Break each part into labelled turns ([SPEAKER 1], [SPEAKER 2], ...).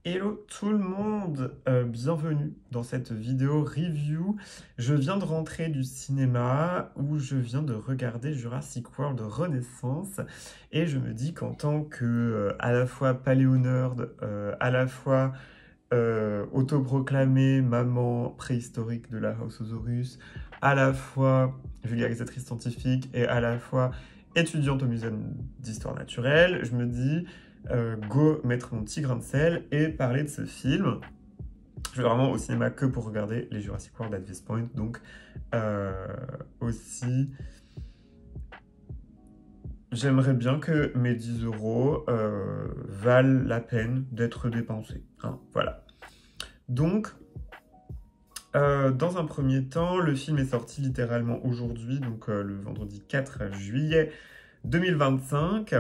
[SPEAKER 1] Hello tout le monde, bienvenue dans cette vidéo review. Je viens de rentrer du cinéma où je viens de regarder Jurassic World Renaissance et je me dis qu'en tant que à la fois paléonerd, à la fois autoproclamée maman préhistorique de la Hausosaurus, à la fois vulgarisatrice scientifique et à la fois étudiante au Muséum d'Histoire Naturelle, je me dis go mettre mon petit grain de sel et parler de ce film. Je vais vraiment au cinéma que pour regarder les Jurassic World at this point, donc euh, aussi j'aimerais bien que mes 10 euros valent la peine d'être dépensés, hein, voilà. Donc, dans un premier temps, le film est sorti littéralement aujourd'hui, donc le vendredi 4 juillet 2025,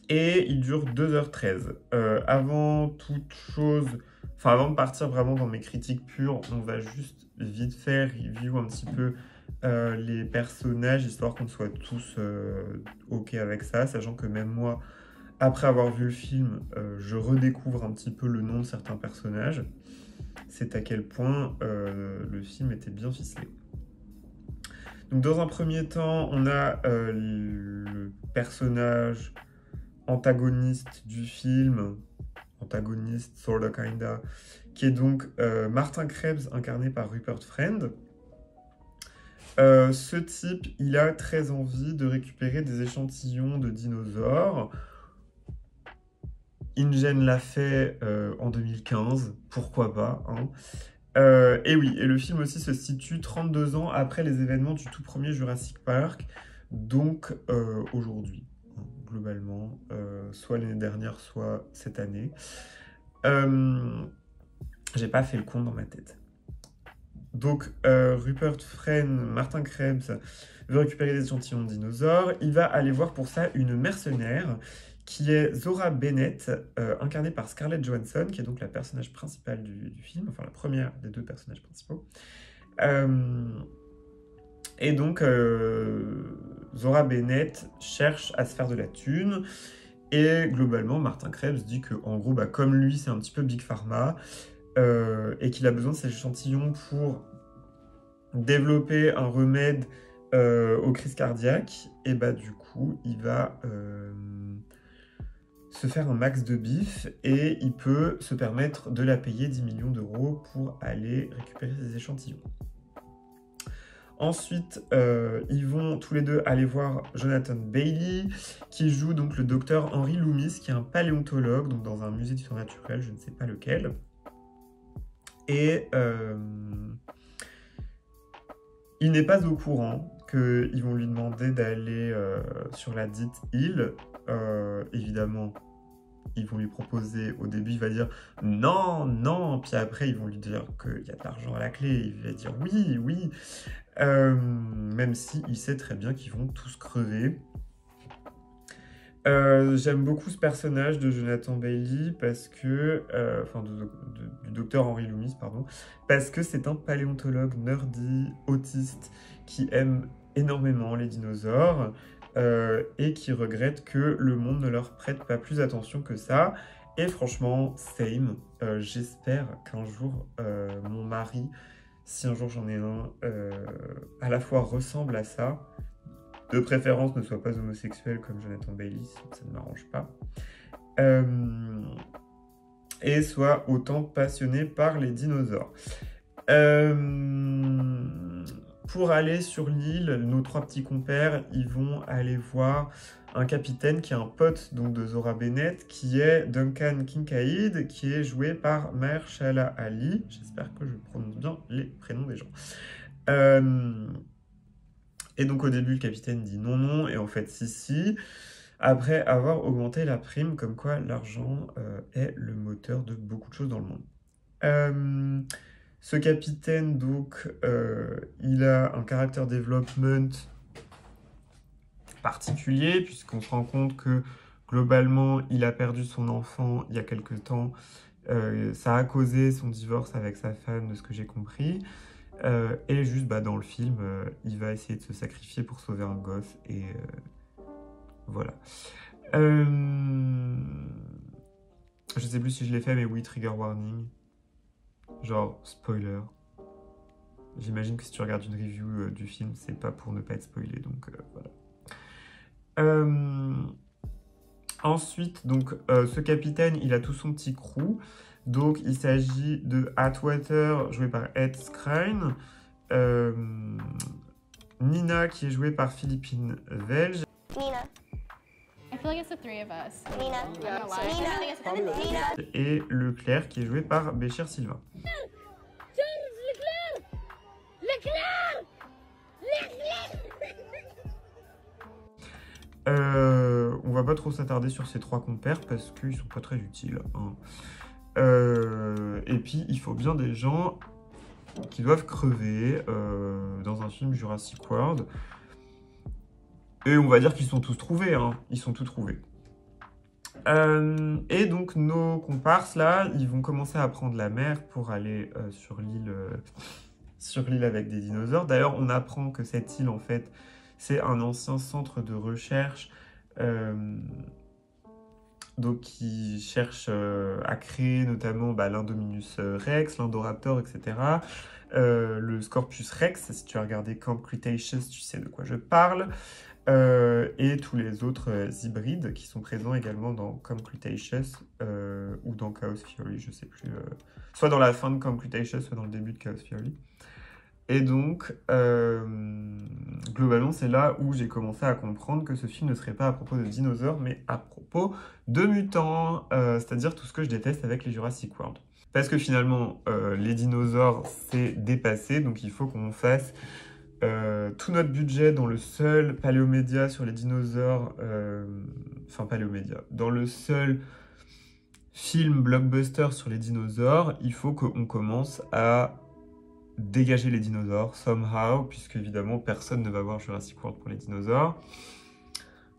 [SPEAKER 1] et il dure 2h13. Avant toute chose, enfin avant de partir vraiment dans mes critiques pures, on va juste vite faire review un petit peu les personnages, histoire qu'on soit tous OK avec ça, sachant que même moi, après avoir vu le film, je redécouvre un petit peu le nom de certains personnages. C'est à quel point le film était bien ficelé. Donc dans un premier temps, on a le personnage antagoniste du film, antagoniste sorta kinda, qui est donc Martin Krebs, incarné par Rupert Friend. Ce type, il a très envie de récupérer des échantillons de dinosaures. InGen l'a fait en 2015, pourquoi pas, hein. Et oui, et le film aussi se situe 32 ans après les événements du tout premier Jurassic Park, donc aujourd'hui, hein, globalement, soit l'année dernière, soit cette année. J'ai pas fait le compte dans ma tête. Donc, Rupert Friend, Martin Krebs, veut récupérer des échantillons de dinosaures. Il va aller voir pour ça une mercenaire qui est Zora Bennett, incarnée par Scarlett Johansson, qui est donc la personnage principale du film, enfin la première des deux personnages principaux. Et donc, Zora Bennett cherche à se faire de la thune. Et globalement, Martin Krebs dit que, en gros, bah, comme lui, c'est un petit peu Big Pharma, et qu'il a besoin de ces échantillons pour développer un remède aux crises cardiaques, et bah du coup, il va se faire un max de bif et il peut se permettre de la payer 10 millions d'euros pour aller récupérer ses échantillons. Ensuite, ils vont tous les deux aller voir Jonathan Bailey, qui joue donc le docteur Henry Loomis, qui est un paléontologue, donc dans un musée d'histoire naturelle, je ne sais pas lequel. Et il n'est pas au courant qu'ils vont lui demander d'aller sur la dite île. Évidemment, ils vont lui proposer, au début, il va dire non, non, puis après, ils vont lui dire qu'il y a de l'argent à la clé, il va dire oui, oui, même s'il sait très bien qu'ils vont tous crever. J'aime beaucoup ce personnage de Jonathan Bailey parce que, enfin du docteur Henry Loomis, pardon, parce que c'est un paléontologue nerdy, autiste, qui aime énormément les dinosaures et qui regrette que le monde ne leur prête pas plus attention que ça. Et franchement, same. J'espère qu'un jour, mon mari, si un jour j'en ai un, à la fois ressemble à ça, de préférence ne soit pas homosexuel comme Jonathan Bailey, ça ne m'arrange pas, et soit autant passionné par les dinosaures. Pour aller sur l'île, nos trois petits compères, ils vont aller voir un capitaine qui est un pote donc, de Zora Bennett, qui est Duncan Kincaid, qui est joué par Mahershala Ali. J'espère que je prononce bien les prénoms des gens. Et donc au début, le capitaine dit non, non, et en fait, si, si, après avoir augmenté la prime, comme quoi l'argent est le moteur de beaucoup de choses dans le monde. Ce capitaine, donc, il a un character development particulier, puisqu'on se rend compte que globalement, il a perdu son enfant il y a quelque temps. Ça a causé son divorce avec sa femme, de ce que j'ai compris. Et juste bah, dans le film, il va essayer de se sacrifier pour sauver un gosse et voilà. Je sais plus si je l'ai fait, mais oui, trigger warning. Genre, spoiler. J'imagine que si tu regardes une review du film, c'est pas pour ne pas être spoilé, donc voilà. Ensuite, donc, ce capitaine, il a tout son petit crew. Donc, il s'agit de Atwater, joué par Ed Skrein. Nina, qui est jouée par Philippine Velge.
[SPEAKER 2] Nina.
[SPEAKER 3] I feel like it's the three of us.
[SPEAKER 2] Nina.
[SPEAKER 3] I'm not gonna lie.
[SPEAKER 2] Nina.
[SPEAKER 3] I think it's
[SPEAKER 2] Nina.
[SPEAKER 1] Et Leclerc, qui est joué par Béchir Sylvain. On va pas trop s'attarder sur ces trois compères parce qu'ils sont pas très utiles. Hein. Et puis, il faut bien des gens qui doivent crever dans un film Jurassic World. Et on va dire qu'ils sont tous trouvés. Hein. Ils sont tous trouvés. Et donc, nos comparses, là, ils vont commencer à prendre la mer pour aller sur l'île avec des dinosaures. D'ailleurs, on apprend que cette île, en fait, c'est un ancien centre de recherche donc qui cherche à créer notamment l'Indominus Rex, l'Indoraptor, etc. Le Scorpius Rex, si tu as regardé Camp Cretaceous, tu sais de quoi je parle. Et tous les autres hybrides qui sont présents également dans Camp Cretaceous ou dans Chaos Theory, je sais plus. Soit dans la fin de Camp Cretaceous, soit dans le début de Chaos Theory. Et donc, globalement, c'est là où j'ai commencé à comprendre que ce film ne serait pas à propos de dinosaures, mais à propos de mutants, c'est-à-dire tout ce que je déteste avec les Jurassic World. Parce que finalement, les dinosaures, c'est dépassé, donc il faut qu'on fasse tout notre budget dans le seul paléomédia sur les dinosaures, enfin paléomédia, dans le seul film blockbuster sur les dinosaures, il faut qu'on commence à dégager les dinosaures, somehow, puisque évidemment personne ne va voir Jurassic World pour les dinosaures.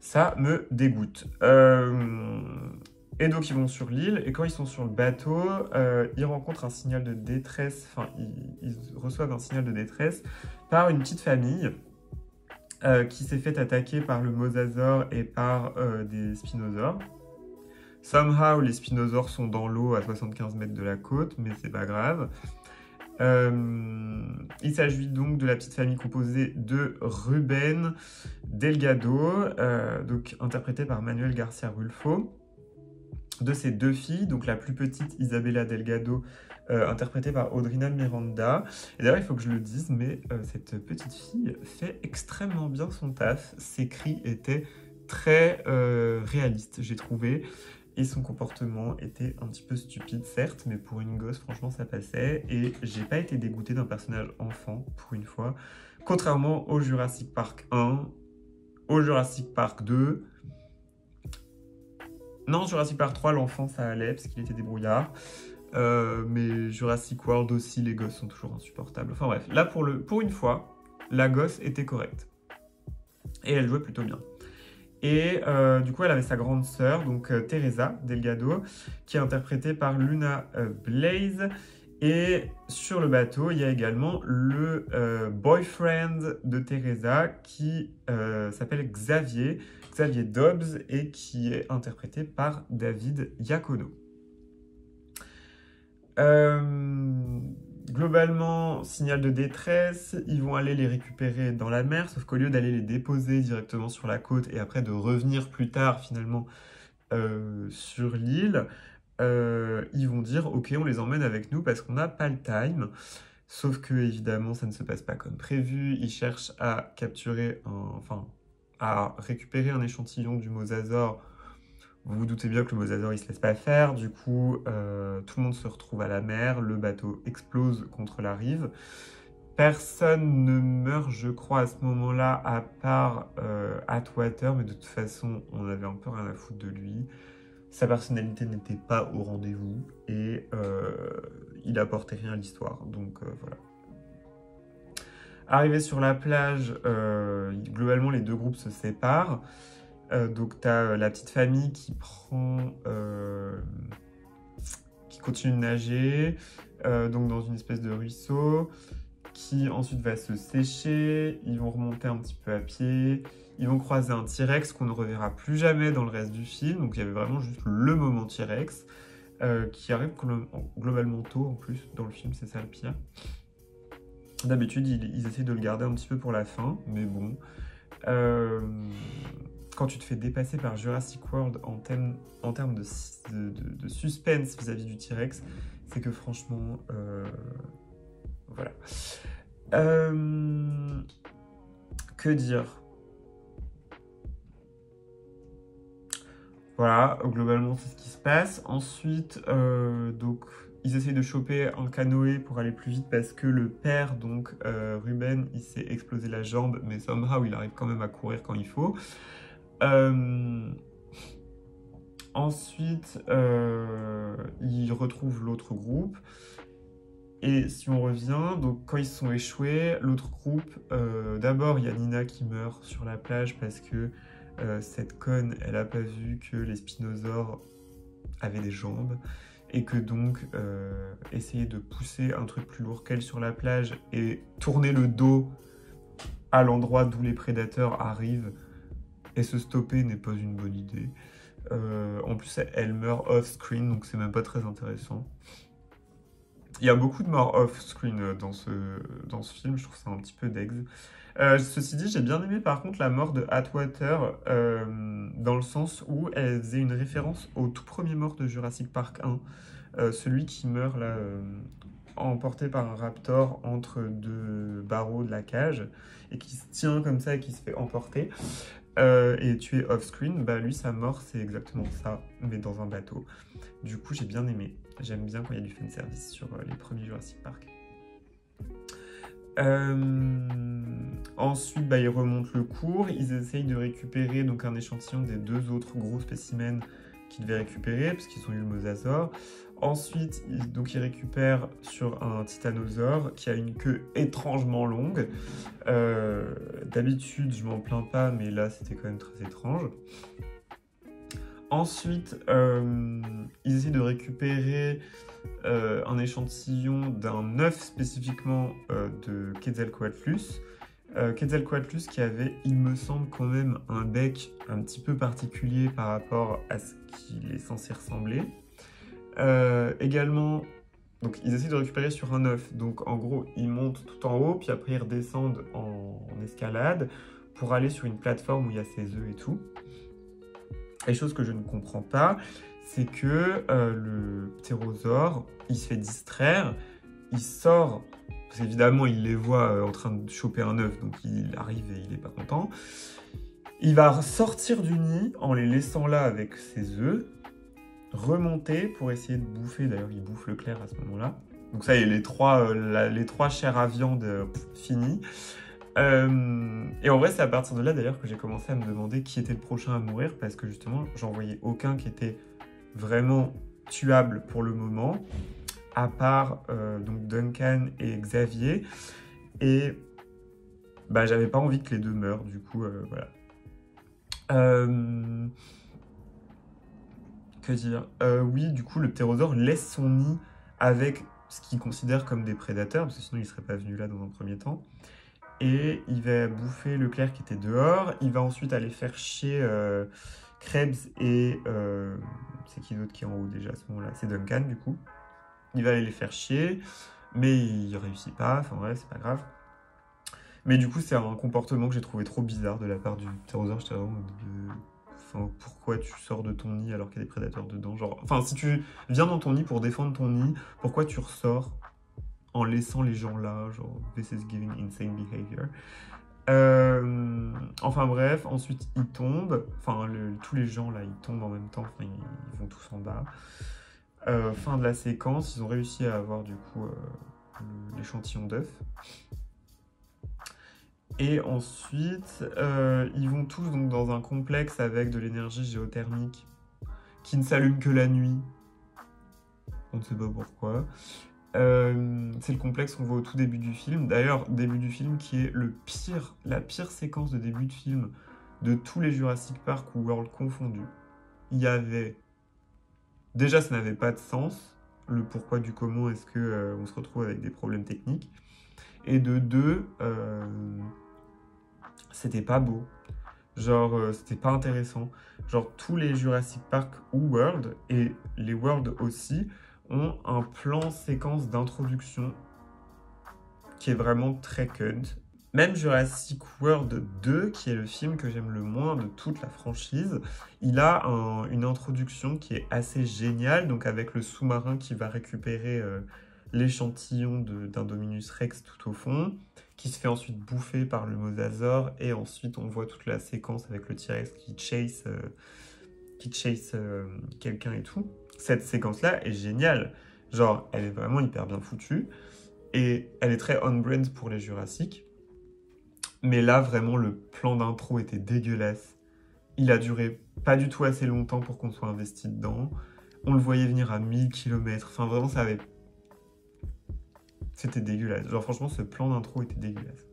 [SPEAKER 1] Ça me dégoûte. Et donc ils vont sur l'île, et quand ils sont sur le bateau, ils rencontrent un signal de détresse, enfin ils reçoivent un signal de détresse par une petite famille qui s'est fait attaquer par le mosasaure et par des spinosaures. Somehow les spinosaures sont dans l'eau à 75 mètres de la côte, mais c'est pas grave. Il s'agit donc de la petite famille composée de Ruben Delgado, donc interprété par Manuel Garcia Rulfo, de ses deux filles, donc la plus petite Isabella Delgado, interprétée par Audrina Miranda. Et d'ailleurs, il faut que je le dise, mais cette petite fille fait extrêmement bien son taf. Ses cris étaient très réalistes, j'ai trouvé. Et son comportement était un petit peu stupide, certes, mais pour une gosse, franchement, ça passait. Et j'ai pas été dégoûtée d'un personnage enfant, pour une fois. Contrairement au Jurassic Park 1, au Jurassic Park 2. Non, Jurassic Park 3, l'enfant, ça allait, parce qu'il était débrouillard. Mais Jurassic World aussi, les gosses sont toujours insupportables. Enfin bref, là, pour une fois, la gosse était correcte. Et elle jouait plutôt bien. Et du coup, elle avait sa grande sœur, donc Teresa Delgado, qui est interprétée par Luna Blaze. Et sur le bateau, il y a également le boyfriend de Teresa qui s'appelle Xavier Dobbs, et qui est interprété par David Iacono. Globalement, signal de détresse, ils vont aller les récupérer dans la mer, sauf qu'au lieu d'aller les déposer directement sur la côte et après de revenir plus tard finalement sur l'île, ils vont dire ok, on les emmène avec nous parce qu'on n'a pas le time. Sauf que évidemment ça ne se passe pas comme prévu, ils cherchent à capturer à récupérer un échantillon du mosasaure. Vous vous doutez bien que le mosasaure il se laisse pas faire, du coup tout le monde se retrouve à la mer, le bateau explose contre la rive. Personne ne meurt, je crois, à ce moment-là, à part Atwater, mais de toute façon, on avait un peu rien à foutre de lui. Sa personnalité n'était pas au rendez-vous et il apportait rien à l'histoire, donc voilà. Arrivé sur la plage, globalement les deux groupes se séparent. Donc tu as la petite famille qui continue de nager, donc dans une espèce de ruisseau, qui ensuite va se sécher. Ils vont remonter un petit peu à pied, ils vont croiser un T-Rex qu'on ne reverra plus jamais dans le reste du film, donc il y avait vraiment juste le moment T-Rex. qui arrive globalement tôt en plus dans le film, c'est ça le pire. D'habitude, ils essaient de le garder un petit peu pour la fin, mais bon. Quand tu te fais dépasser par Jurassic World en termes de suspense vis-à-vis du T-Rex, c'est que franchement, voilà. Que dire? Voilà, globalement, c'est ce qui se passe. Ensuite, donc, ils essayent de choper un canoë pour aller plus vite parce que le père, donc Ruben, il s'est explosé la jambe, mais somehow, il arrive quand même à courir quand il faut. Ensuite, ils retrouvent l'autre groupe. Et si on revient, donc quand ils se sont échoués, l'autre groupe, d'abord, il y a Nina qui meurt sur la plage parce que cette conne, elle a pas vu que les spinosaures avaient des jambes et que donc essayer de pousser un truc plus lourd qu'elle sur la plage et tourner le dos à l'endroit d'où les prédateurs arrivent et se stopper n'est pas une bonne idée. En plus, elle meurt off-screen, donc c'est même pas très intéressant. Il y a beaucoup de morts off-screen dans ce film, je trouve ça un petit peu d'ex. Ceci dit, j'ai bien aimé par contre la mort de Atwater, dans le sens où elle faisait une référence au tout premier mort de Jurassic Park 1, celui qui meurt là, emporté par un raptor entre deux barreaux de la cage, et qui se tient comme ça et qui se fait emporter, et tué off-screen. Bah lui, sa mort, c'est exactement ça, mais dans un bateau. Du coup, j'ai bien aimé. J'aime bien quand il y a du fanservice sur les premiers Jurassic Park. Ensuite, bah, ils remontent le cours. Ils essayent de récupérer donc, un échantillon des deux autres gros spécimens qu'ils devaient récupérer, parce qu'ils ont eu le mosasaure. Ensuite, ils récupèrent sur un titanosaure qui a une queue étrangement longue. D'habitude, je m'en plains pas, mais là, c'était quand même très étrange. Ensuite, ils essaient de récupérer un échantillon d'un œuf spécifiquement de Quetzalcoatlus. Quetzalcoatlus qui avait, il me semble, quand même un bec un petit peu particulier par rapport à ce qu'il est censé ressembler. Également, donc ils essaient de récupérer sur un œuf. Donc en gros, ils montent tout en haut, puis après ils redescendent en escalade pour aller sur une plateforme où il y a ses œufs et tout. Et chose que je ne comprends pas, c'est que le ptérosaure, il se fait distraire, il sort, parce qu'évidemment il les voit en train de choper un œuf, donc il arrive et il n'est pas content. Il va sortir du nid en les laissant là avec ses œufs, remonter pour essayer de bouffer, d'ailleurs il bouffe le clair à ce moment-là. Donc ça y est, les trois chairs à viande finies. Et en vrai, c'est à partir de là d'ailleurs que j'ai commencé à me demander qui était le prochain à mourir, parce que justement, j'en voyais aucun qui était vraiment tuable pour le moment, à part donc Duncan et Xavier. Et bah, j'avais pas envie que les deux meurent, du coup, voilà. Que dire? Oui, du coup, le ptérosaure laisse son nid avec ce qu'il considère comme des prédateurs, parce que sinon il serait pas venu là dans un premier temps. Et il va bouffer Leclerc qui était dehors. Il va ensuite aller faire chier Krebs et... c'est qui d'autre qui est en haut déjà à ce moment-là? C'est Duncan du coup. Il va aller les faire chier, mais il réussit pas. Enfin bref, c'est pas grave. Mais du coup, c'est un comportement que j'ai trouvé trop bizarre de la part du ptérosaure. J'étais vraiment... Enfin, pourquoi tu sors de ton nid alors qu'il y a des prédateurs dedans? Genre... Enfin, si tu viens dans ton nid pour défendre ton nid, pourquoi tu ressors en laissant les gens là, genre this is giving insane behavior. Enfin bref, ensuite ils tombent, enfin tous les gens là ils tombent en même temps, enfin ils vont tous en bas. Fin de la séquence, ils ont réussi à avoir du coup l'échantillon d'œuf. Et ensuite ils vont tous donc dans un complexe avec de l'énergie géothermique qui ne s'allume que la nuit. On ne sait pas pourquoi. C'est le complexe qu'on voit au tout début du film. D'ailleurs, début du film qui est la pire séquence de début de film de tous les Jurassic Park ou World confondus. Il y avait... Déjà, ça n'avait pas de sens. Le pourquoi du comment est-ce qu'on se retrouve avec des problèmes techniques. Et de deux, c'était pas beau. Genre, c'était pas intéressant. Genre, tous les Jurassic Park ou World, et les World aussi, ont un plan séquence d'introduction qui est vraiment très cut. Même Jurassic World 2, qui est le film que j'aime le moins de toute la franchise, il a une introduction qui est assez géniale, donc avec le sous-marin qui va récupérer l'échantillon d'Indominus Rex tout au fond, qui se fait ensuite bouffer par le mosasaure, et ensuite on voit toute la séquence avec le T-Rex qui chase quelqu'un et tout. Cette séquence-là est géniale. Genre, elle est vraiment hyper bien foutue, et elle est très on-brand pour les Jurassic. Mais là, vraiment, le plan d'intro était dégueulasse. Il a duré pas du tout assez longtemps pour qu'on soit investi dedans. On le voyait venir à 1000 km. Enfin, vraiment, ça avait... C'était dégueulasse. Genre, franchement, ce plan d'intro était dégueulasse.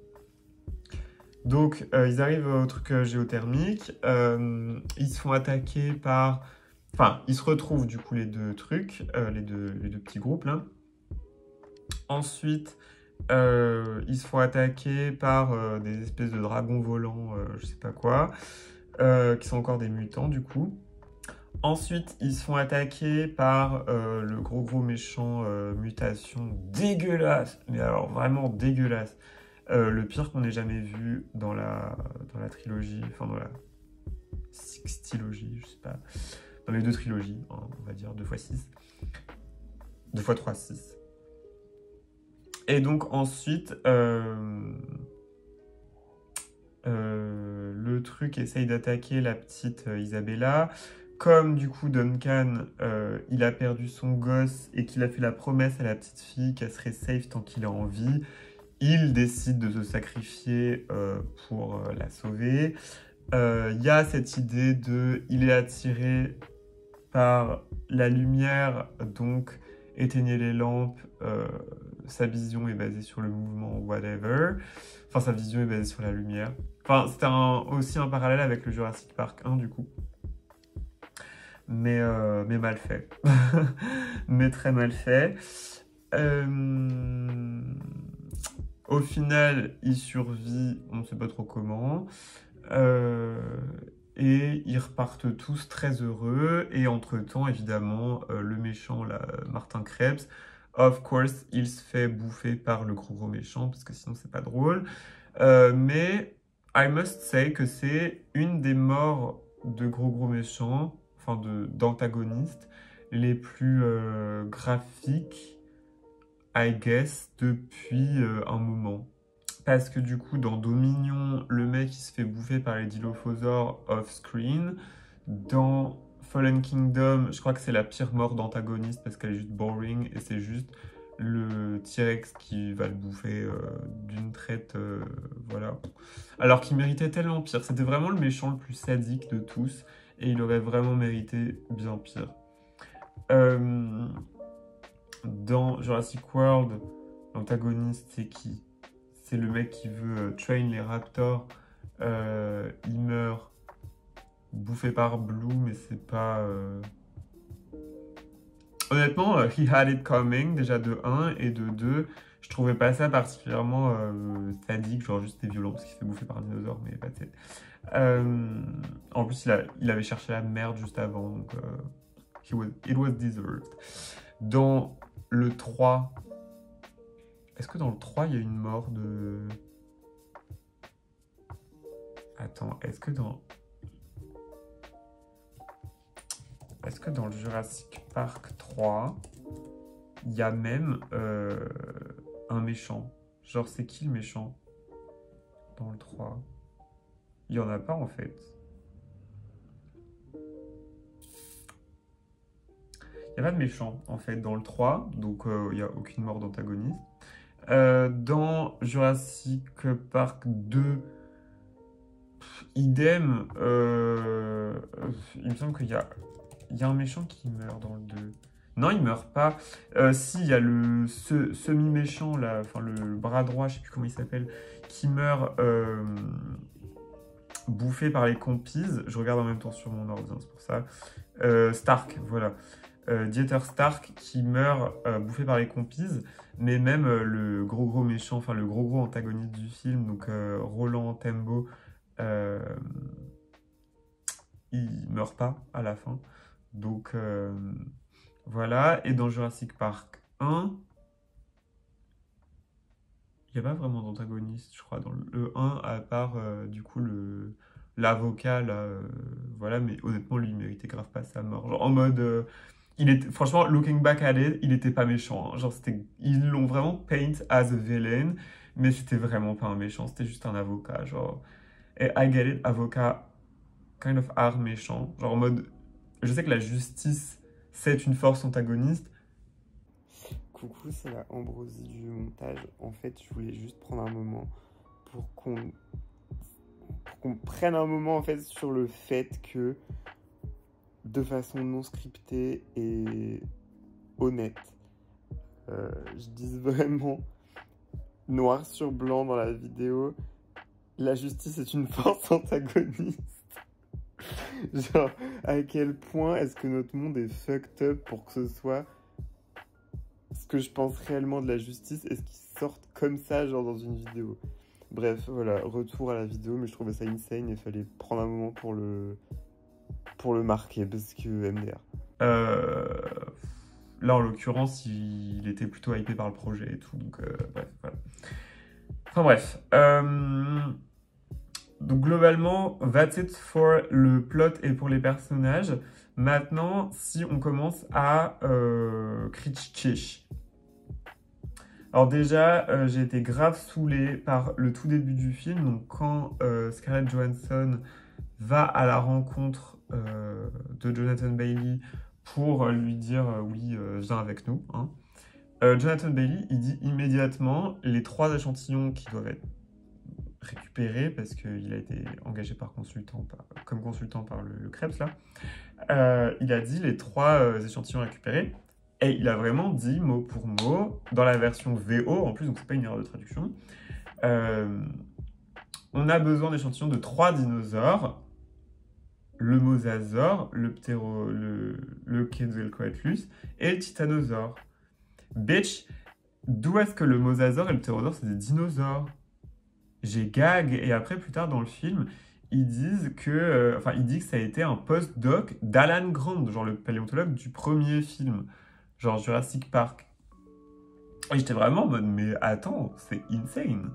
[SPEAKER 1] Donc, ils arrivent au truc géothermique. Ils se font attaquer par... Enfin, ils se retrouvent, du coup, les deux trucs, les deux petits groupes, là. Ensuite... ils se font attaquer par des espèces de dragons volants, je sais pas quoi, qui sont encore des mutants du coup. Ensuite, ils se font attaquer par le gros méchant mutation dégueulasse, mais alors vraiment dégueulasse. Le pire qu'on ait jamais vu dans la trilogie, enfin dans la sextilogie, je sais pas, dans les deux trilogies, hein, on va dire 2x6, 2x3, 6. Et donc ensuite, le truc essaye d'attaquer la petite Isabella. Comme du coup Duncan, il a perdu son gosse et qu'il a fait la promesse à la petite fille qu'elle serait safe tant qu'il est en vie, il décide de se sacrifier pour la sauver. Il y a cette idée de... Il est attiré par la lumière, donc éteignez les lampes, sa vision est basée sur le mouvement whatever. Enfin, sa vision est basée sur la lumière. Enfin, c'était aussi un parallèle avec le Jurassic Park 1, du coup. Mais mal fait. Mais très mal fait. Au final, il survit, on ne sait pas trop comment. Et ils repartent tous très heureux. Et entre-temps, évidemment, le méchant, là, Martin Krebs, of course, il se fait bouffer par le gros méchant, parce que sinon, c'est pas drôle. Mais I must say que c'est une des morts de gros méchants, enfin d'antagonistes, les plus graphiques, I guess, depuis un moment. Parce que du coup, dans Dominion, le mec il se fait bouffer par les dilophosaures off-screen. Dans Fallen Kingdom, je crois que c'est la pire mort d'antagoniste parce qu'elle est juste boring et c'est juste le T-Rex qui va le bouffer d'une traite, voilà. Alors qu'il méritait tellement pire. C'était vraiment le méchant le plus sadique de tous et il aurait vraiment mérité bien pire. Dans Jurassic World, l'antagoniste c'est qui ? C'est le mec qui veut train les raptors. Il meurt bouffé par Blue, mais c'est pas... Honnêtement, he had it coming, déjà de 1, et de 2, je trouvais pas ça particulièrement sadique, genre juste c'était violent parce qu'il se fait bouffer par un dinosaure, mais pas de tête. En plus, il avait cherché la merde juste avant, donc it was deserved. Dans le 3... Est-ce que dans le 3, il y a une mort de... Attends, est-ce que dans le Jurassic Park 3, il y a même un méchant? Genre, c'est qui le méchant dans le 3? Il n'y en a pas, en fait. Il n'y a pas de méchant, en fait, dans le 3, donc il n'y a aucune mort d'antagoniste. Dans Jurassic Park 2, idem, il me semble qu'il y a un méchant qui meurt dans le 2. Non, il meurt pas. Si, il y a le semi-méchant, là, enfin le bras droit, je sais plus comment il s'appelle, qui meurt bouffé par les compies. Je regarde en même temps sur mon ordi, c'est pour ça. Stark, voilà. Dieter Stark qui meurt bouffé par les compies, mais même le gros méchant, enfin le gros antagoniste du film, donc Roland Tembo, il meurt pas à la fin. Donc voilà. Et dans Jurassic Park 1, il n'y a pas vraiment d'antagoniste, je crois, dans le 1, à part du coup l'avocat, là. Voilà, mais honnêtement, lui, il méritait grave pas sa mort. Genre en mode. Franchement, looking back at it, il était pas méchant, hein. Genre, ils l'ont vraiment paint as a villain, mais c'était vraiment pas un méchant, c'était juste un avocat. Genre, et I get it, avocat kind of art méchant. Genre en mode. Je sais que la justice, c'est une force antagoniste.
[SPEAKER 2] Coucou, c'est la Ambrosie du montage. En fait, je voulais juste prendre un moment pour qu'on prenne un moment en fait sur le fait que, de façon non scriptée et honnête, je dis vraiment noir sur blanc dans la vidéo, la justice est une force antagoniste. Genre, à quel point est-ce que notre monde est fucked up pour que ce soit ce que je pense réellement de la justice et ce qui sorte comme ça, genre dans une vidéo. Bref, voilà, retour à la vidéo, mais je trouvais ça insane et il fallait prendre un moment pour le marquer, parce que MDR.
[SPEAKER 1] Là, en l'occurrence, il était plutôt hypé par le projet et tout, donc bref, voilà. Enfin bref. Donc globalement, that's it for le plot et pour les personnages. Maintenant, si on commence à critiquer. Alors déjà, j'ai été grave saoulée par le tout début du film. Donc quand Scarlett Johansson va à la rencontre de Jonathan Bailey pour lui dire oui, viens avec nous. Hein. Jonathan Bailey, il dit immédiatement les 3 échantillons qui doivent être récupérés parce qu'il a été engagé comme consultant par le Krebs là. Il a dit les 3 échantillons récupérés. Et il a vraiment dit mot pour mot, dans la version VO, en plus, donc c'est pas une erreur de traduction, on a besoin d'échantillons de 3 dinosaures, le mosasaure, le Quetzalcoatlus et le titanosaure. Bitch, d'où est-ce que le mosasaure et le ptérosaure, c'est des dinosaures? J'ai gag, et après, plus tard dans le film, il dit que ça a été un post-doc d'Alan Grant, genre le paléontologue du premier film. Genre Jurassic Park. Et j'étais vraiment en mode, mais attends, c'est insane.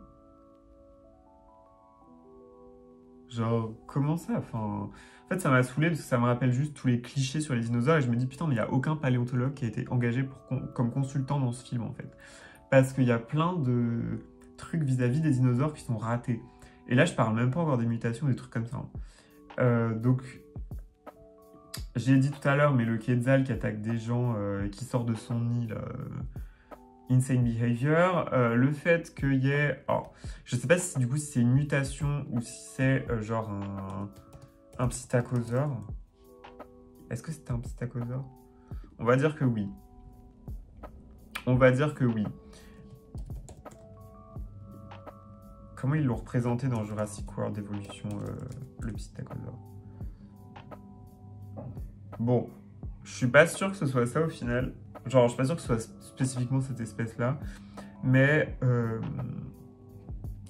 [SPEAKER 1] Genre, comment ça? Enfin, en fait, ça m'a saoulé parce que ça me rappelle juste tous les clichés sur les dinosaures et je me dis, putain, mais il n'y a aucun paléontologue qui a été engagé comme consultant dans ce film, en fait. Parce qu'il y a plein de trucs vis-à-vis des dinosaures qui sont ratés. Et là, je parle même pas encore des mutations, des trucs comme ça. Donc... J'ai dit tout à l'heure, mais le Quetzal qui attaque des gens, qui sort de son nid, là, insane behavior. Le fait qu'il y ait... Alors, je sais pas si du coup si c'est une mutation ou si c'est genre un psittacosaure. Est-ce que c'était un psittacosaure? On va dire que oui. On va dire que oui. Comment ils l'ont représenté dans Jurassic World Evolution, le psittacosaure? Bon, je suis pas sûr que ce soit ça au final. Genre, je suis pas sûr que ce soit spécifiquement cette espèce-là. Mais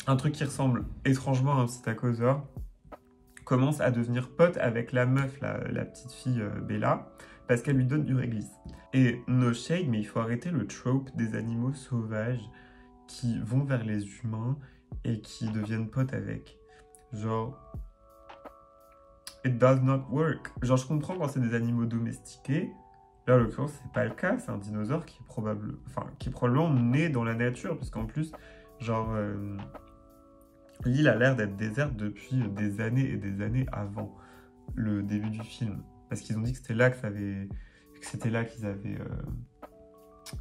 [SPEAKER 1] un truc qui ressemble étrangement à un psittacosaure commence à devenir pote avec la meuf, la petite fille Bella, parce qu'elle lui donne du réglisse. Et no shade, mais il faut arrêter le trope des animaux sauvages qui vont vers les humains et qui deviennent potes avec. Genre... It does not work. Genre, je comprends quand c'est des animaux domestiqués. Là, en l'occurrence, c'est pas le cas. C'est un dinosaure qui est probablement né dans la nature. Parce qu'en plus, genre, l'île a l'air d'être déserte depuis des années et des années avant le début du film. Parce qu'ils ont dit que c'était là qu'ils avaient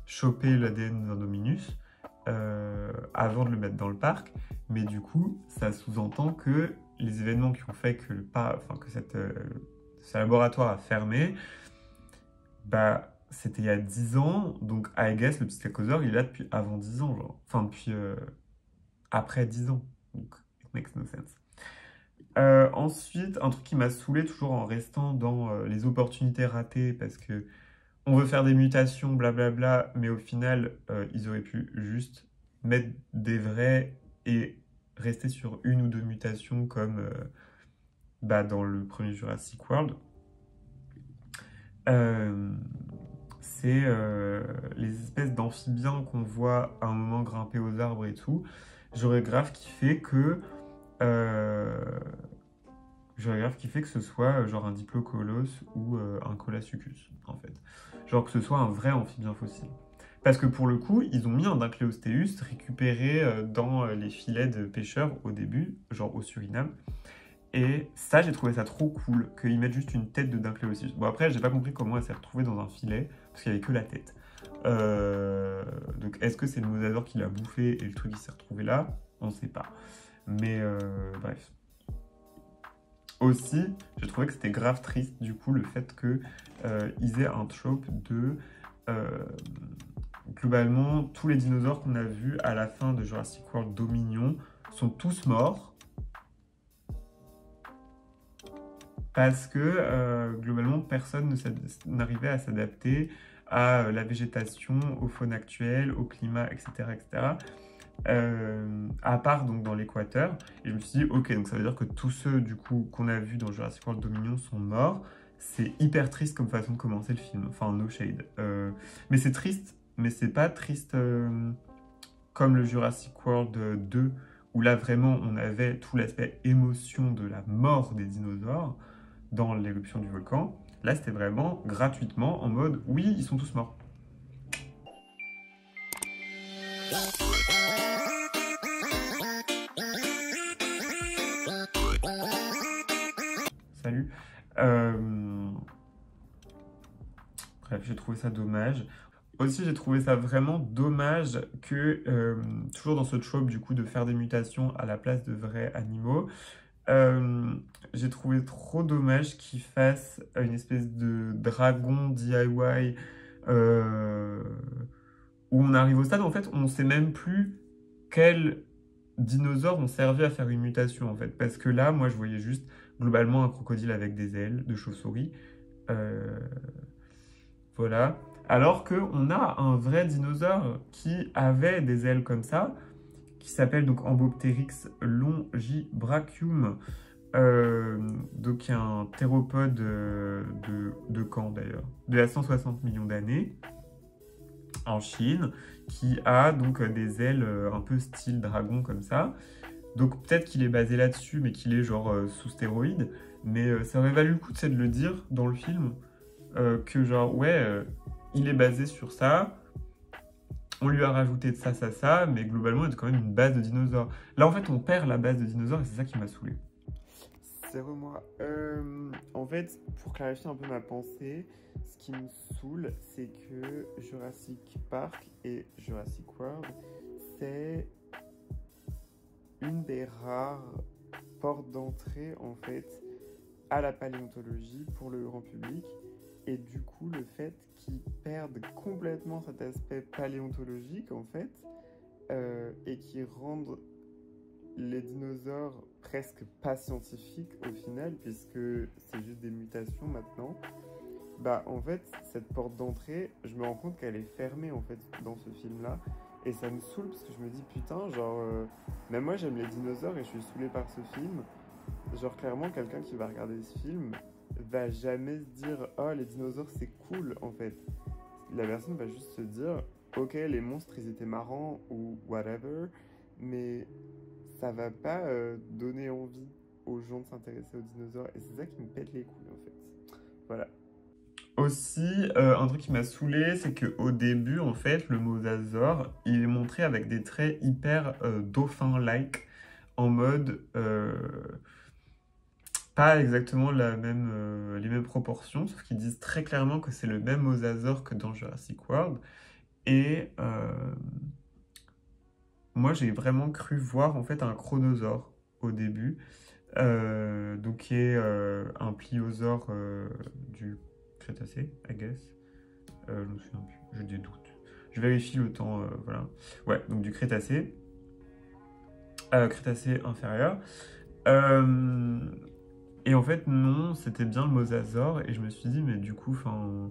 [SPEAKER 1] chopé l'ADN d'Indominus avant de le mettre dans le parc. Mais du coup, ça sous-entend que les événements qui ont fait que ce laboratoire a fermé, bah, c'était il y a 10 ans, donc I guess le psittacosaure, il est là depuis avant 10 ans, genre. Enfin, depuis après 10 ans. Donc, it makes no sense. Ensuite, un truc qui m'a saoulé, toujours en restant dans les opportunités ratées, parce que on veut faire des mutations, blablabla, mais au final, ils auraient pu juste mettre des vrais et rester sur 1 ou 2 mutations comme dans le premier Jurassic World, c'est les espèces d'amphibiens qu'on voit à un moment grimper aux arbres et tout. J'aurais grave kiffé que ce soit genre un Diplocolosse ou un Colasuchus, en fait. Genre que ce soit un vrai amphibien fossile. Parce que pour le coup, ils ont mis un Dincleostheus récupéré dans les filets de pêcheurs au début, genre au Suriname. Et ça, j'ai trouvé ça trop cool, qu'ils mettent juste une tête de Dincleostheus. Bon, après, j'ai pas compris comment elle s'est retrouvée dans un filet, parce qu'il y avait que la tête. Donc, est-ce que c'est le mosasaure qui l'a bouffé et le truc qui s'est retrouvé là? On sait pas. Mais bref. Aussi, j'ai trouvé que c'était grave triste, du coup, le fait qu'ils aient un trope de... globalement, tous les dinosaures qu'on a vus à la fin de Jurassic World Dominion sont tous morts. Parce que, globalement, personne n'arrivait à s'adapter à la végétation, aux faunes actuelles, au climat, etc. etc. À part donc dans l'équateur. Et je me suis dit, ok, donc ça veut dire que tous ceux du coup qu'on a vus dans Jurassic World Dominion sont morts. C'est hyper triste comme façon de commencer le film. Enfin, no shade. Mais c'est triste, mais c'est pas triste comme le Jurassic World 2, où là vraiment on avait tout l'aspect émotion de la mort des dinosaures dans l'éruption du volcan. Là, c'était vraiment gratuitement en mode, oui, ils sont tous morts. Salut. Bref, j'ai trouvé ça dommage. Aussi, j'ai trouvé ça vraiment dommage que, toujours dans ce trope du coup de faire des mutations à la place de vrais animaux, j'ai trouvé trop dommage qu'ils fassent une espèce de dragon DIY où on arrive au stade, en fait, on sait même plus quels dinosaures ont servi à faire une mutation, en fait. Parce que là, moi, je voyais juste, globalement, un crocodile avec des ailes de chauve-souris. Voilà. Alors qu'on a un vrai dinosaure qui avait des ailes comme ça, qui s'appelle donc Ambopteryx longibrachium, donc un théropode de quand d'ailleurs? De à 160 millions d'années, en Chine, qui a donc des ailes un peu style dragon comme ça. Donc peut-être qu'il est basé là-dessus, mais qu'il est genre sous stéroïdes. Mais ça aurait valu le coup de le dire dans le film, que genre ouais, il est basé sur ça. On lui a rajouté de ça, mais globalement, il y a quand même une base de dinosaures. Là, en fait, on perd la base de dinosaures et c'est ça qui m'a saoulé.
[SPEAKER 2] C'est moi. En fait, pour clarifier un peu ma pensée, ce qui me saoule, c'est que Jurassic Park et Jurassic World, c'est une des rares portes d'entrée, en fait, à la paléontologie pour le grand public. Et du coup, le fait qu'ils perdent complètement cet aspect paléontologique, en fait, et qu'ils rendent les dinosaures presque pas scientifiques au final, puisque c'est juste des mutations maintenant, bah en fait, cette porte d'entrée, je me rends compte qu'elle est fermée, en fait, dans ce film-là. Et ça me saoule, parce que je me dis, putain, genre, même moi, j'aime les dinosaures et je suis saoulé par ce film. Genre, clairement, quelqu'un qui va regarder ce film va jamais se dire oh les dinosaures c'est cool en fait. La personne va juste se dire ok les monstres ils étaient marrants ou whatever, mais ça va pas donner envie aux gens de s'intéresser aux dinosaures et c'est ça qui me pète les couilles en fait. Voilà.
[SPEAKER 1] Aussi, un truc qui m'a saoulé, c'est qu'au début, en fait, le mosasaure, il est montré avec des traits hyper dauphin-like, en mode pas exactement les mêmes proportions, sauf qu'ils disent très clairement que c'est le même mosasaure que dans Jurassic World. Et moi, j'ai vraiment cru voir en fait un chronosaure au début, donc qui est un pliosaure du Crétacé, I guess. Je me souviens plus, j'ai des doutes. Je vérifie le temps, voilà. Ouais, donc du Crétacé. Crétacé inférieur. Et en fait, non, c'était bien le mosasaure. Et je me suis dit, mais du coup, enfin...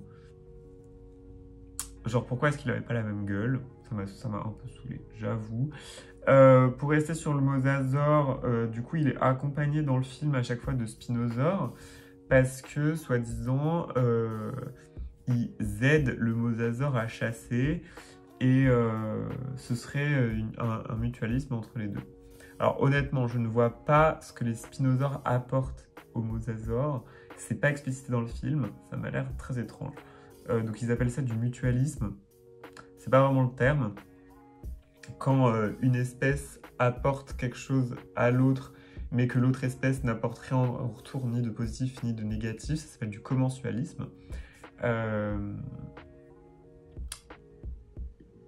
[SPEAKER 1] Genre, pourquoi est-ce qu'il avait pas la même gueule? Ça m'a un peu saoulé, j'avoue. Pour rester sur le mosasaure, du coup, il est accompagné dans le film à chaque fois de spinosaures parce que, soi-disant, ils aident le mosasaure à chasser et ce serait un mutualisme entre les deux. Alors honnêtement, je ne vois pas ce que les spinosaures apportent au mosasaure. C'est pas explicité dans le film, ça m'a l'air très étrange. Donc ils appellent ça du mutualisme. C'est pas vraiment le terme. Quand une espèce apporte quelque chose à l'autre, mais que l'autre espèce n'apporte rien en retour, ni de positif ni de négatif, ça s'appelle du commensualisme.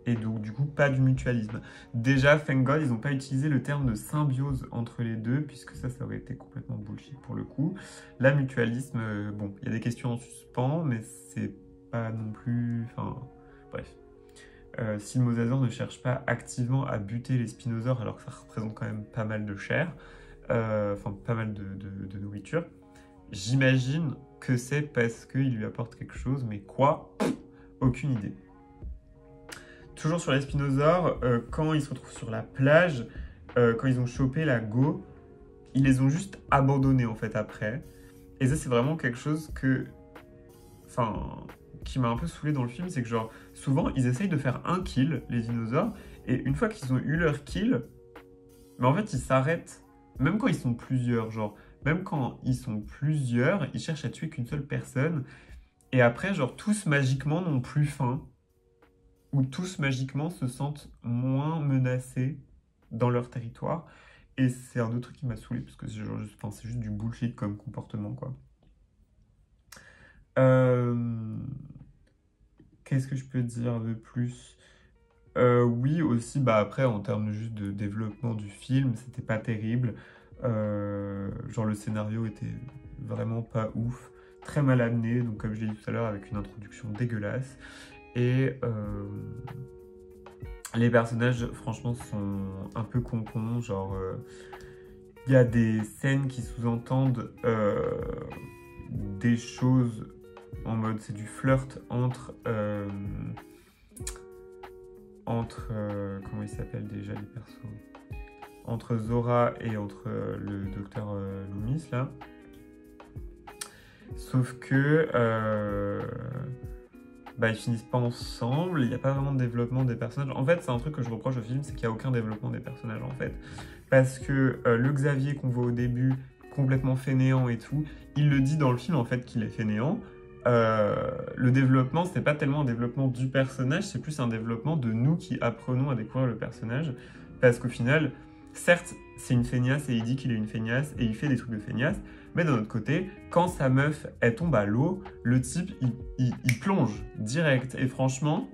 [SPEAKER 1] Et donc du coup pas du mutualisme. Déjà, thank God, ils n'ont pas utilisé le terme de symbiose entre les deux, puisque ça aurait été complètement bullshit pour le coup. Là, mutualisme, bon, il y a des questions en suspens, mais c'est pas non plus... Enfin, bref. Si le mosasaure ne cherche pas activement à buter les spinosaures, alors que ça représente quand même pas mal de chair, enfin pas mal de nourriture, j'imagine que c'est parce qu'il lui apporte quelque chose, mais quoi? Aucune idée. Toujours sur les spinosaures, quand ils se retrouvent sur la plage, quand ils ont chopé la go, ils les ont juste abandonnés en fait après. Et ça c'est vraiment quelque chose que... Enfin... qui m'a un peu saoulé dans le film, c'est que genre, souvent, ils essayent de faire un kill, les dinosaures, et une fois qu'ils ont eu leur kill, mais en fait, ils s'arrêtent, même quand ils sont plusieurs, genre, même quand ils sont plusieurs, ils cherchent à tuer qu'une seule personne, et après, genre, tous magiquement n'ont plus faim, ou tous magiquement se sentent moins menacés dans leur territoire, et c'est un autre truc qui m'a saoulé, parce que c'est genre, c'est juste du bullshit comme comportement, quoi. Qu'est-ce que je peux dire de plus? Oui, aussi, bah après, en termes juste de développement du film, c'était pas terrible. Genre, le scénario était vraiment pas ouf, très mal amené, donc comme je l'ai dit tout à l'heure, avec une introduction dégueulasse. Et les personnages, franchement, sont un peu con-con, genre... Il y a des scènes qui sous-entendent des choses en mode c'est du flirt entre comment ils s'appellent déjà les persos, entre Zora et entre le docteur Loomis là, sauf que bah, ils finissent pas ensemble, il n'y a pas vraiment de développement des personnages. En fait, c'est un truc que je reproche au film, c'est qu'il n'y a aucun développement des personnages en fait, parce que le Xavier qu'on voit au début, complètement fainéant et tout, il le dit dans le film en fait qu'il est fainéant. Le développement, c'est pas tellement un développement du personnage, c'est plus un développement de nous qui apprenons à découvrir le personnage, parce qu'au final, certes, c'est une feignasse et il dit qu'il est une feignasse et il fait des trucs de feignasse, mais d'un autre côté, quand sa meuf, elle tombe à l'eau, le type, il plonge direct. Et franchement,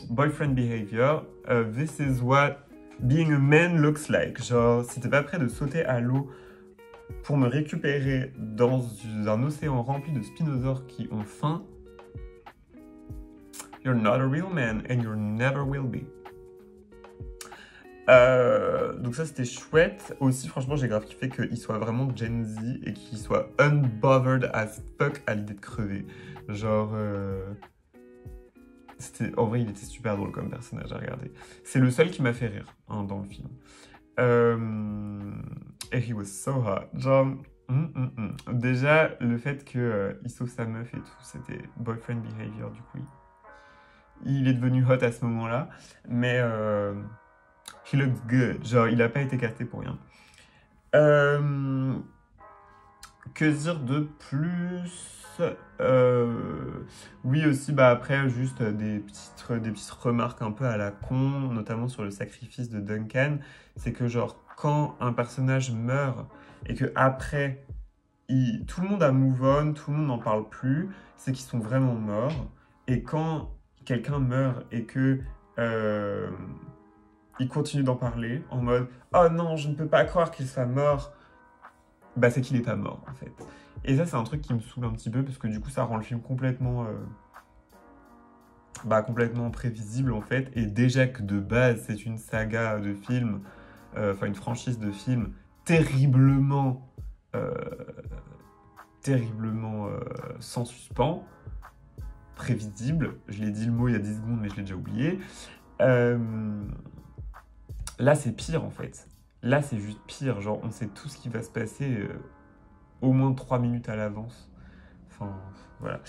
[SPEAKER 1] boyfriend behavior, this is what being a man looks like. Genre, si t'es pas prêt de sauter à l'eau pour me récupérer dans un océan rempli de spinosaures qui ont faim, you're not a real man and you never will be. Donc ça c'était chouette. Aussi franchement j'ai grave kiffé qu'il soit vraiment Gen Z et qu'il soit unbothered as fuck à l'idée de crever. Genre en vrai il était super drôle comme personnage à regarder. C'est le seul qui m'a fait rire hein, dans le film. Et he was so hot. Genre déjà le fait qu'il sauve sa meuf et tout, c'était boyfriend behavior du coup. Il est devenu hot à ce moment-là, mais he looks good. Genre, il n'a pas été casté pour rien. Que dire de plus? Oui, aussi, bah après, juste des petites remarques un peu à la con, notamment sur le sacrifice de Duncan. C'est que, genre, quand un personnage meurt et que après tout le monde a move on, tout le monde n'en parle plus, c'est qu'ils sont vraiment morts. Et quand quelqu'un meurt et que il continue d'en parler en mode « Oh non, je ne peux pas croire qu'il soit mort », bah c'est qu'il n'est pas mort en fait. Et ça c'est un truc qui me saoule un petit peu parce que du coup ça rend le film complètement complètement prévisible en fait. Et déjà que de base c'est une saga de films, enfin une franchise de films terriblement sans suspens, prévisible. Je l'ai dit le mot il y a 10 secondes mais je l'ai déjà oublié. Là, c'est pire, en fait. Là, c'est juste pire. Genre, on sait tout ce qui va se passer au moins 3 minutes à l'avance. Enfin, voilà.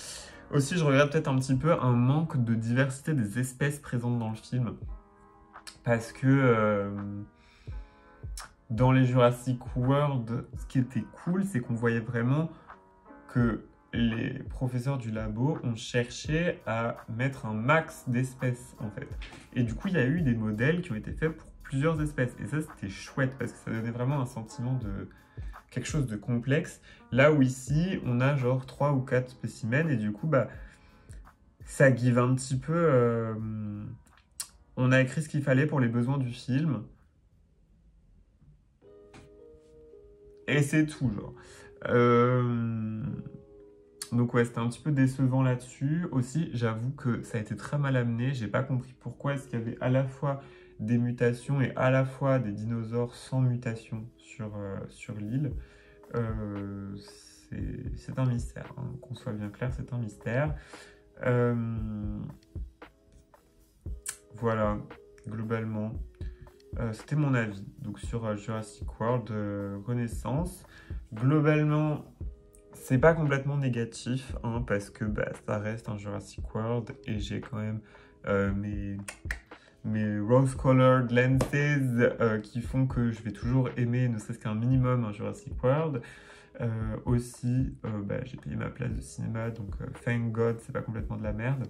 [SPEAKER 1] Aussi, je regrette peut-être un petit peu un manque de diversité des espèces présentes dans le film. Parce que dans les Jurassic World, ce qui était cool, c'est qu'on voyait vraiment que les professeurs du labo ont cherché à mettre un max d'espèces, en fait. Et du coup, il y a eu des modèles qui ont été faits pour plusieurs espèces. Et ça, c'était chouette, parce que ça donnait vraiment un sentiment de quelque chose de complexe. Là où ici, on a genre 3 ou 4 spécimens, et du coup, bah, ça give un petit peu... on a écrit ce qu'il fallait pour les besoins du film. Et c'est tout, genre. Donc ouais, c'était un petit peu décevant là-dessus. Aussi, j'avoue que ça a été très mal amené. J'ai pas compris pourquoi est-ce qu'il y avait à la fois des mutations et à la fois des dinosaures sans mutation sur l'île. C'est un mystère, hein. Qu'on soit bien clair, c'est un mystère. Voilà, globalement. C'était mon avis donc sur Jurassic World Renaissance. Globalement, c'est pas complètement négatif, hein, parce que bah, ça reste un Jurassic World et j'ai quand même mes rose-colored lenses qui font que je vais toujours aimer ne serait-ce qu'un minimum un Jurassic World. Aussi, bah, j'ai payé ma place de cinéma, donc thank God, c'est pas complètement de la merde.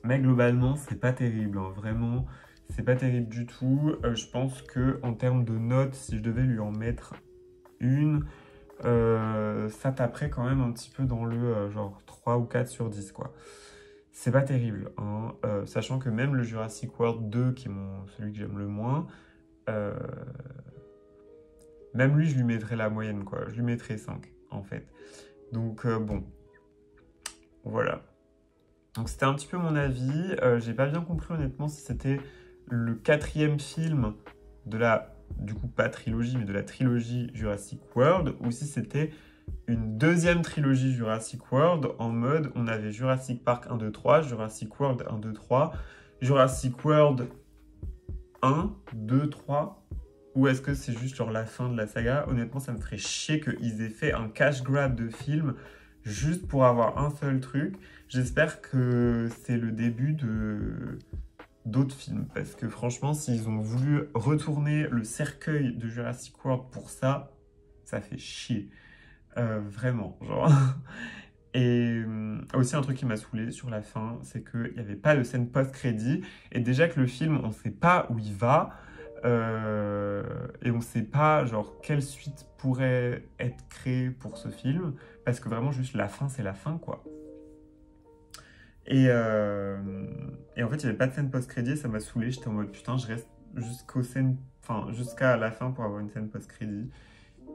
[SPEAKER 1] Mais globalement, c'est pas terrible, hein, vraiment. C'est pas terrible du tout. Je pense que en termes de notes, si je devais lui en mettre une, ça taperait quand même un petit peu dans le genre 3 ou 4 sur 10, quoi. C'est pas terrible, hein. Sachant que même le Jurassic World 2, qui est celui que j'aime le moins, même lui, je lui mettrais la moyenne, quoi. Je lui mettrais 5, en fait. Donc, bon. Voilà. Donc, c'était un petit peu mon avis. J'ai pas bien compris, honnêtement, si c'était le 4e film de la, du coup pas trilogie, mais de la trilogie Jurassic World, ou si c'était une 2e trilogie Jurassic World, en mode on avait Jurassic Park 1, 2, 3, Jurassic World 1, 2, 3, Jurassic World 1, 2, 3, ou est-ce que c'est juste genre la fin de la saga? Honnêtement, ça me ferait chier qu'ils aient fait un cash grab de film juste pour avoir un seul truc. J'espère que c'est le début d'autres films, parce que franchement, s'ils ont voulu retourner le cercueil de Jurassic World pour ça, ça fait chier. Vraiment, genre. Et aussi un truc qui m'a saoulé sur la fin, c'est qu'il n'y avait pas de scène post-crédit, et déjà que le film, on ne sait pas où il va, et on ne sait pas genre quelle suite pourrait être créée pour ce film, parce que vraiment juste la fin, c'est la fin, quoi. Et en fait, il n'y avait pas de scène post-crédit, ça m'a saoulé. J'étais en mode putain, je reste jusqu'à la fin pour avoir une scène post-crédit.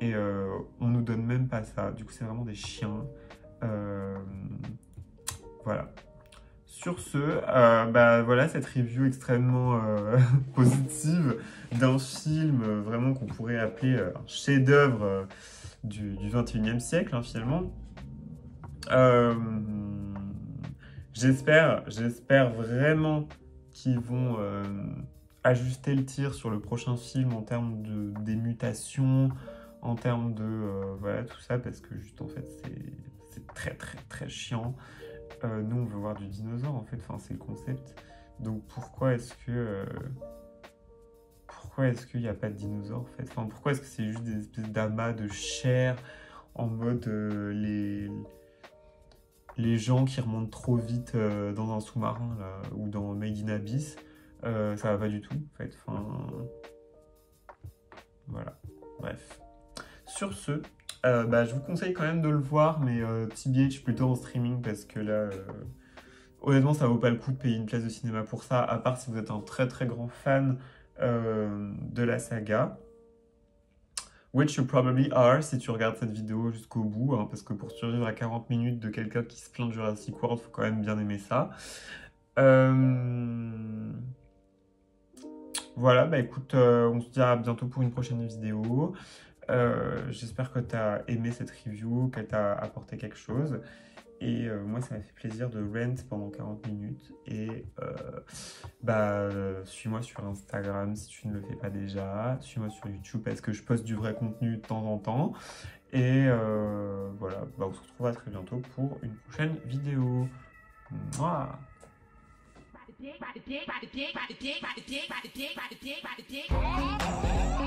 [SPEAKER 1] Et on nous donne même pas ça. Du coup, c'est vraiment des chiens. Voilà. Sur ce, bah voilà cette review extrêmement positive d'un film vraiment qu'on pourrait appeler un chef-d'œuvre du 21e siècle, hein, finalement. J'espère vraiment qu'ils vont ajuster le tir sur le prochain film en termes des mutations, en termes de voilà tout ça, parce que juste en fait c'est très très très chiant. Nous on veut voir du dinosaure en fait, enfin c'est le concept. Donc pourquoi est-ce qu'il n'y a pas de dinosaure en fait? Enfin pourquoi est-ce que c'est juste des espèces d'amas de chair en mode les gens qui remontent trop vite dans un sous-marin là, ou dans Made in Abyss, ça va pas du tout en fait. Enfin, voilà, bref. Sur ce, bah, je vous conseille quand même de le voir, mais TBH plutôt en streaming, parce que là, honnêtement, ça vaut pas le coup de payer une place de cinéma pour ça, à part si vous êtes un très très grand fan de la saga. Which you probably are si tu regardes cette vidéo jusqu'au bout, hein, parce que pour survivre à 40 minutes de quelqu'un qui se plaint de Jurassic World, faut quand même bien aimer ça. Voilà, bah écoute, on se dit à bientôt pour une prochaine vidéo. J'espère que tu as aimé cette review, qu'elle t'a apporté quelque chose. moi, ça m'a fait plaisir de rant pendant 40 minutes. Et suis-moi sur Instagram si tu ne le fais pas déjà. Suis-moi sur YouTube parce que je poste du vrai contenu de temps en temps. Et voilà, on se retrouve à très bientôt pour une prochaine vidéo. Mouah.
[SPEAKER 4] Ride the pig, ride the pig, ride the pig, ride the pig, ride the pig, ride the pig, ride the pig, ride the pig.